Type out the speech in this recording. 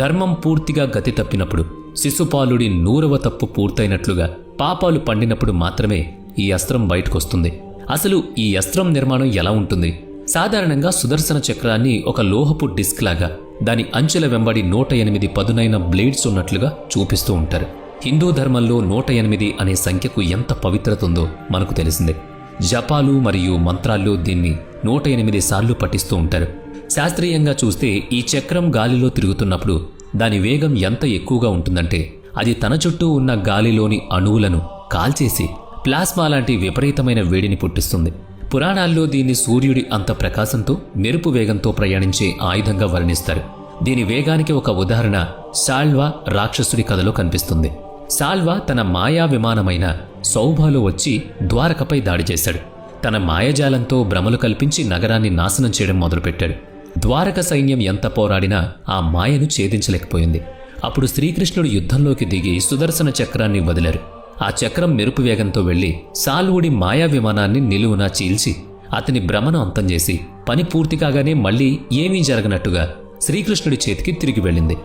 ధర్మం పూర్తిగా గతి తప్పినప్పుడు, శిశుపాలుడి 100వ తప్పు పూర్తయినట్లుగా పాపాలు పండినప్పుడు మాత్రమే ఈ అస్త్రం బయటకొస్తుంది. అసలు ఈ అస్త్రం నిర్మాణం ఎలా ఉంటుంది? సాధారణంగా సుదర్శన చక్రాన్ని ఒక లోహపు డిస్క్ లాగా దాని అంచెల వెంబడి 108 పదునైన బ్లేడ్స్ ఉన్నట్లుగా చూపిస్తూ ఉంటారు. హిందూ ధర్మంలో 108 అనే సంఖ్యకు ఎంత పవిత్రత ఉందో మనకు తెలిసిందే. జపాలు మరియు మంత్రాల్లో దీన్ని 108 సార్లు పఠిస్తూ ఉంటారు. శాస్త్రీయంగా చూస్తే ఈ చక్రం గాలిలో తిరుగుతున్నప్పుడు దాని వేగం ఎంత ఎక్కువగా ఉంటుందంటే అది తన చుట్టూ ఉన్న గాలిలోని అణువులను కాల్చేసి ప్లాస్మా లాంటి విపరీతమైన వేడిని పుట్టిస్తుంది. పురాణాల్లో దీన్ని సూర్యుడి అంత ప్రకాశంతో మెరుపు వేగంతో ప్రయాణించే ఆయుధంగా వర్ణిస్తారు. దీని వేగానికి ఒక ఉదాహరణ సాల్వా రాక్షసుడి కథలో కనిపిస్తుంది. సాల్వా తన మాయా విమానమైన సౌభాలో వచ్చి ద్వారకపై దాడి చేశాడు. తన మాయజాలంతో భ్రమలు కల్పించి నగరాన్ని నాశనం చేయడం మొదలుపెట్టాడు. ద్వారక సైన్యం ఎంత పోరాడినా ఆ మాయను ఛేదించలేకపోయింది. అప్పుడు శ్రీకృష్ణుడు యుద్ధంలోకి దిగి సుదర్శన చక్రాన్ని వదిలారు. ఆ చక్రం మెరుపు వేగంతో వెళ్లి సాల్వుడి మాయా విమానాన్ని నిలువునా చీల్చి అతని భ్రమను అంతం చేసి పని పూర్తి కాగానే మళ్లీ ఏమీ జరగనట్టుగా శ్రీకృష్ణుడి చేతికి తిరిగి వెళ్ళింది.